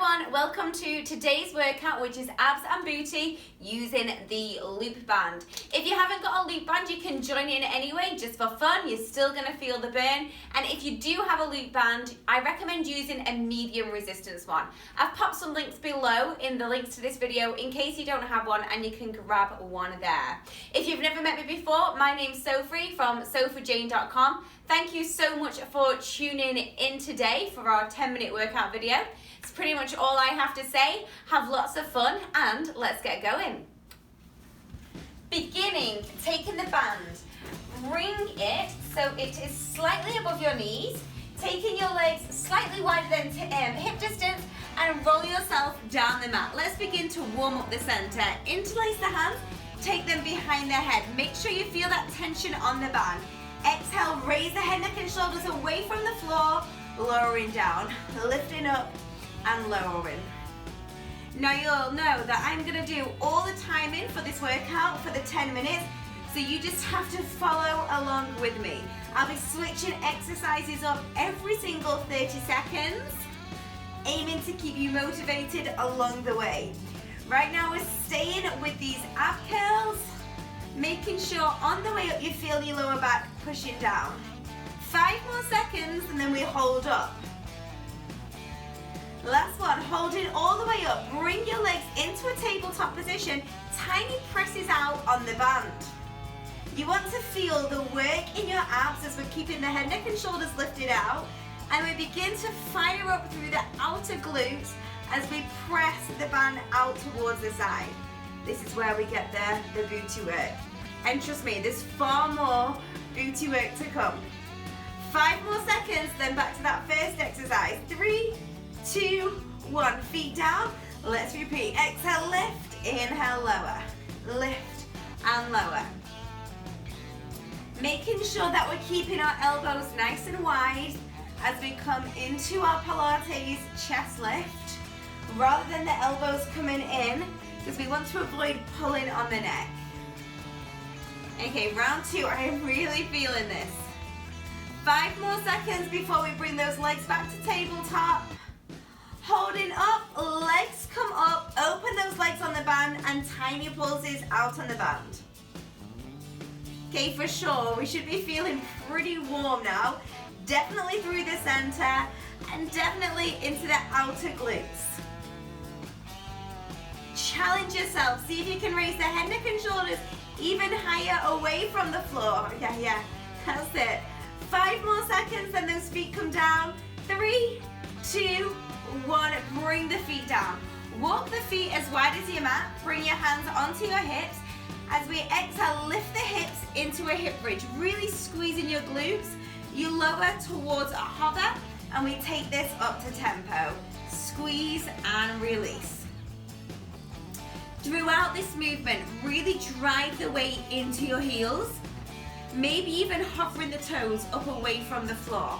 everyone, welcome to today's workout, which is abs and booty using the loop band. If you haven't got a loop band, you can join in anyway, just for fun. You're still going to feel the burn. And if you do have a loop band, I recommend using a medium resistance one. I've popped some links below in the links to this video in case you don't have one, and you can grab one there. If you've never met me before, my name's Sofie from sofiejayne.com. Thank you so much for tuning in today for our 10-minute workout video. It's pretty much all I have to say. Have lots of fun and let's get going. Beginning, taking the band, bring it so it is slightly above your knees, taking your legs slightly wider than hip distance, and roll yourself down the mat. Let's begin to warm up the center. Interlace the hands, take them behind the head. Make sure you feel that tension on the band. Exhale, raise the head, neck and shoulders away from the floor, lowering down, lifting up and lowering. Now you'll know that I'm gonna do all the timing for this workout for the 10 minutes, so you just have to follow along with me. I'll be switching exercises up every single 30 seconds, aiming to keep you motivated along the way. Right now we're staying with these ab curls, making sure on the way up you feel your lower back pushing down. 5 more seconds and then we hold up. Last one, hold it all the way up. Bring your legs into a tabletop position. Tiny presses out on the band. You want to feel the work in your abs as we're keeping the head, neck and shoulders lifted out. And we begin to fire up through the outer glutes as we press the band out towards the side. This is where we get the booty work. And trust me, there's far more booty work to come. 5 more seconds, then back to that first exercise. 3, 2, 1, feet down. Let's repeat. Exhale, lift, inhale, lower. Lift and lower. Making sure that we're keeping our elbows nice and wide as we come into our Pilates chest lift, rather than the elbows coming in, because we want to avoid pulling on the neck. Okay, round 2, I am really feeling this. 5 more seconds before we bring those legs back to tabletop. Holding up, legs come up, open those legs on the band and tiny pulses out on the band. Okay, for sure, we should be feeling pretty warm now. Definitely through the center and definitely into the outer glutes. Challenge yourself, see if you can raise the head, neck and shoulders even higher away from the floor. Yeah, that's it. 5 more seconds, then those feet come down. 3, 2, 1, bring the feet down. Walk the feet as wide as your mat. Bring your hands onto your hips. As we exhale, lift the hips into a hip bridge, really squeezing your glutes. You lower towards a hover, and we take this up to tempo. Squeeze and release. Throughout this movement, really drive the weight into your heels, maybe even hovering the toes up away from the floor.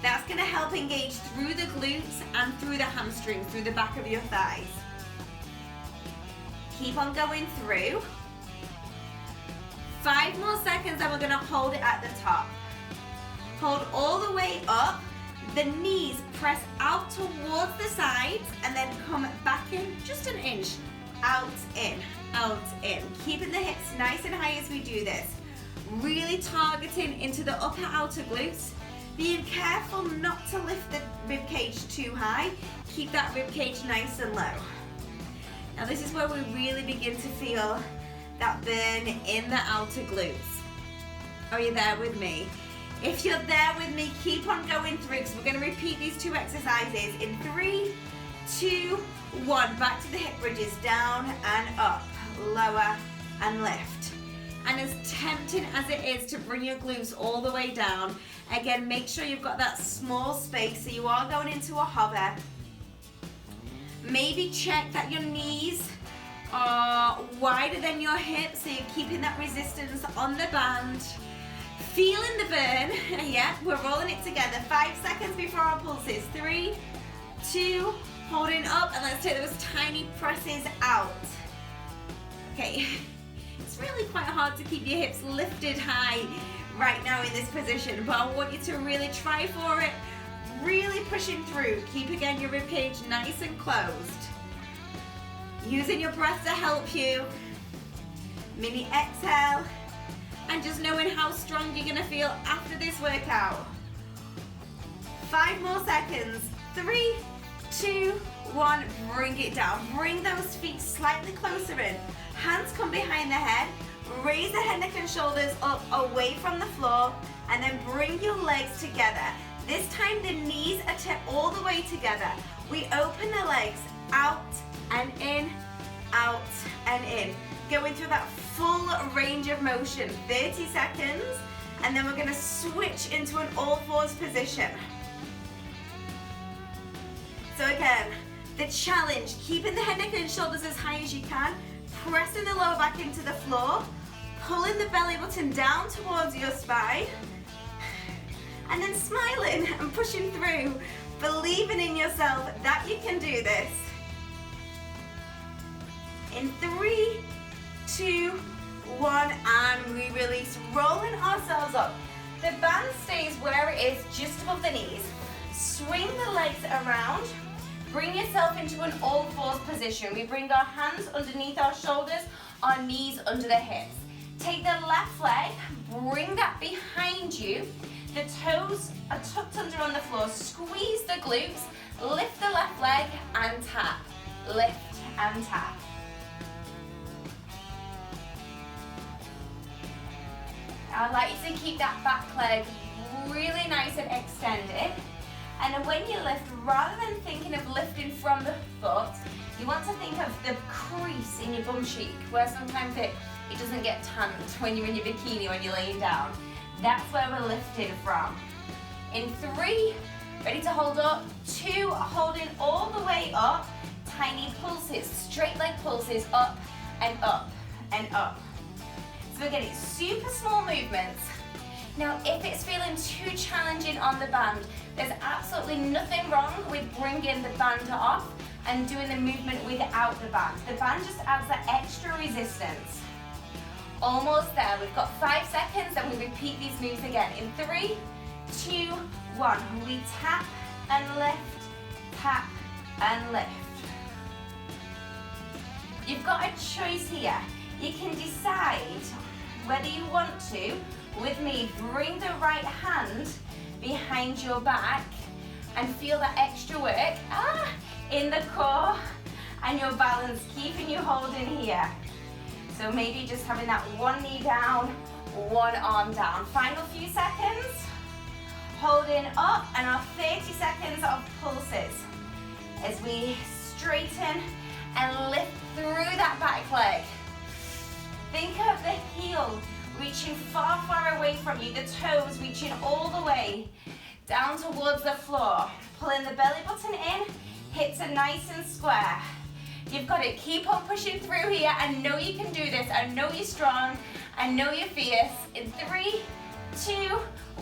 That's going to help engage through the glutes and through the hamstrings, through the back of your thighs. Keep on going through. 5 more seconds and we're going to hold it at the top. Hold all the way up. The knees press out towards the sides and then come back in just an inch. Out, in, out, in. Keeping the hips nice and high as we do this. Really targeting into the upper outer glutes. Being careful not to lift the rib cage too high. Keep that rib cage nice and low. Now this is where we really begin to feel that burn in the outer glutes. Are you there with me? If you're there with me, keep on going through, because we're going to repeat these 2 exercises in 3, 2, 1. Back to the hip bridges, down and up, lower and lift. And as tempting as it is to bring your glutes all the way down, again, make sure you've got that small space, so you are going into a hover. Maybe check that your knees are wider than your hips, so you're keeping that resistance on the band. Feeling the burn. Yeah, we're rolling it together. 5 seconds before our pulses. 3, 2, holding up, and let's take those tiny presses out. Okay, it's really quite hard to keep your hips lifted high right now in this position, but I want you to really try for it. really pushing through. Keep again your ribcage nice and closed. Using your breath to help you. Mini exhale. And just knowing how strong you're gonna feel after this workout. 5 more seconds. 3, 2, 1. Bring it down. Bring those feet slightly closer in. Hands come behind the head. Raise the head, neck, and shoulders up away from the floor. And then bring your legs together. This time the knees are all the way together. We open the legs out and in, out and in. Going through that full range of motion, 30 seconds, and then we're gonna switch into an all fours position. So again, the challenge, keeping the head, neck, and shoulders as high as you can, pressing the lower back into the floor, pulling the belly button down towards your spine, and then smiling and pushing through, believing in yourself that you can do this. In 3, 2, 1, and we release, rolling ourselves up. The band stays where it is, just above the knees. Swing the legs around, bring yourself into an all fours position. We bring our hands underneath our shoulders, our knees under the hips. Take the left leg, bring that behind you. The toes are tucked under on the floor. Squeeze the glutes, lift the left leg and tap. Lift and tap. I'd like you to keep that back leg really nice and extended. And then when you lift, rather than thinking of lifting from the foot, you want to think of the crease in your bum cheek, where sometimes it doesn't get tanned when you're in your bikini when you're laying down. That's where we're lifting from. In 3, ready to hold up. 2, holding all the way up. Tiny pulses, straight leg pulses, up and up and up. So we're getting super small movements. Now, if it's feeling too challenging on the band, there's absolutely nothing wrong with bringing the band off and doing the movement without the band. The band just adds that extra resistance. Almost there. We've got 5 seconds, then we repeat these moves again. In 3, 2, 1. We tap and lift, tap and lift. You've got a choice here. You can decide whether you want to, with me, bring the right hand behind your back and feel that extra work in the core and your balance, keeping you holding here. So maybe just having that one knee down, one arm down. Final few seconds. Holding up, and our 30 seconds of pulses as we straighten and lift through that back leg. Think of the heel reaching far, far away from you, the toes reaching all the way down towards the floor. Pulling the belly button in, hips are nice and square. You've got to keep on pushing through here. I know you can do this. I know you're strong. I know you're fierce. In 3, 2,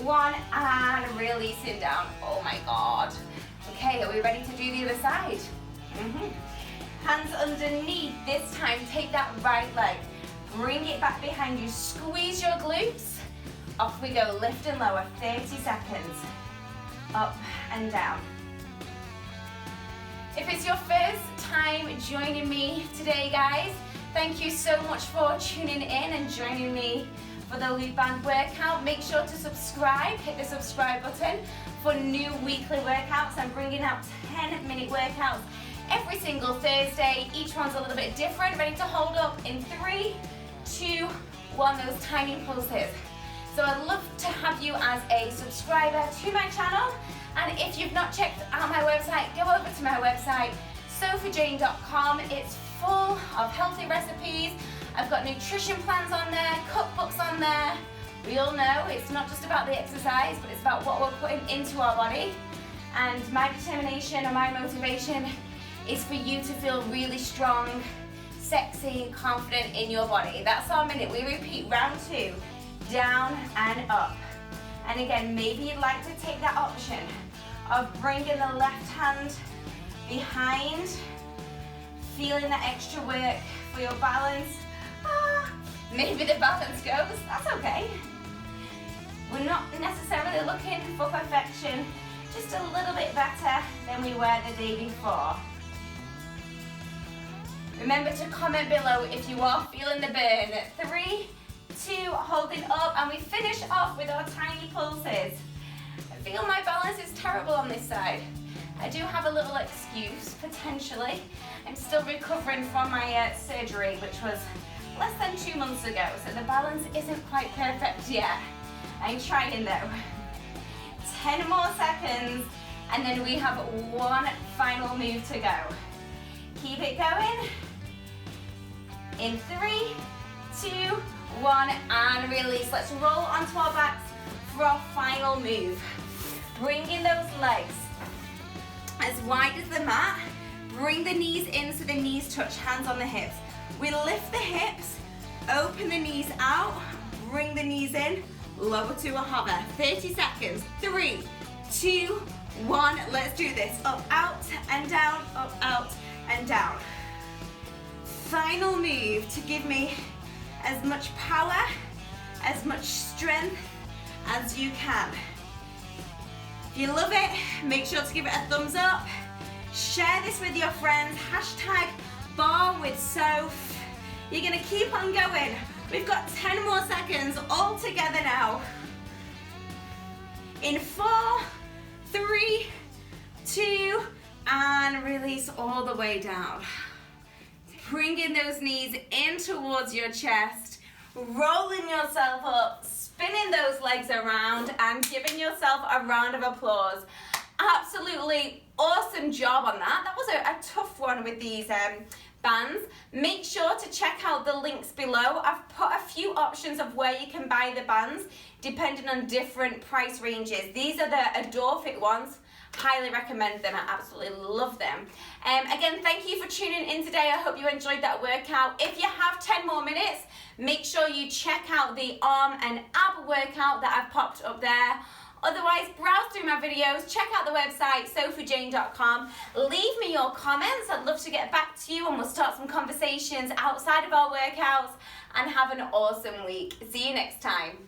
1, and releasing down. Oh my God. Okay, are we ready to do the other side? Hands underneath. This time, take that right leg. Bring it back behind you. Squeeze your glutes. Off we go. Lift and lower. 30 seconds. Up and down. If it's your first time joining me today, guys, thank you so much for tuning in and joining me for the loop band workout. Make sure to subscribe. Hit the subscribe button for new weekly workouts. I'm bringing out 10-minute workouts every single Thursday. Each one's a little bit different. Ready to hold up in 3, 2, 1, those tiny pulses. So I'd love to have you as a subscriber to my channel. And if you've not checked out my website, go over to my website, sofiejayne.com. It's full of healthy recipes. I've got nutrition plans on there, cookbooks on there. We all know it's not just about the exercise, but it's about what we're putting into our body. And my determination and my motivation is for you to feel really strong, sexy, confident in your body. That's our minute. We repeat round 2, down and up. And again, maybe you'd like to take that option of bringing the left hand behind, feeling that extra work for your balance. Maybe the balance goes, that's okay. We're not necessarily looking for perfection, just a little bit better than we were the day before. Remember to comment below if you are feeling the burn. 3, 2, holding up, and we finish off with our tiny pulses. I feel my balance is terrible on this side. I do have a little excuse, potentially. I'm still recovering from my surgery, which was less than 2 months ago, so the balance isn't quite perfect yet. I'm trying though. 10 more seconds, and then we have one final move to go. Keep it going. In 3, 2, 1, and release. Let's roll onto our backs for our final move. Bringing those legs as wide as the mat. Bring the knees in so the knees touch, hands on the hips. We lift the hips, open the knees out, bring the knees in, lower to a hover. 30 seconds. 3, 2, 1. Let's do this. Up, out, and down, up, out, and down. Final move to give me as much power, as much strength as you can. If you love it, make sure to give it a thumbs up. Share this with your friends. Hashtag Barre with Soph. You're gonna keep on going. We've got 10 more seconds all together now. In 4, 3, 2, and release all the way down. Bringing those knees in towards your chest, rolling yourself up, spinning those legs around, and giving yourself a round of applause. Absolutely awesome job on that. That was a tough one with these bands. Make sure to check out the links below. I've put a few options of where you can buy the bands depending on different price ranges. These are the Adore Fit ones. Highly recommend them. I absolutely love them. Again, thank you for tuning in today. I hope you enjoyed that workout. If you have 10 more minutes, make sure you check out the arm and ab workout that I've popped up there. Otherwise, browse through my videos, check out the website, sofiejayne.com. Leave me your comments. I'd love to get back to you, and we'll start some conversations outside of our workouts, and have an awesome week. See you next time.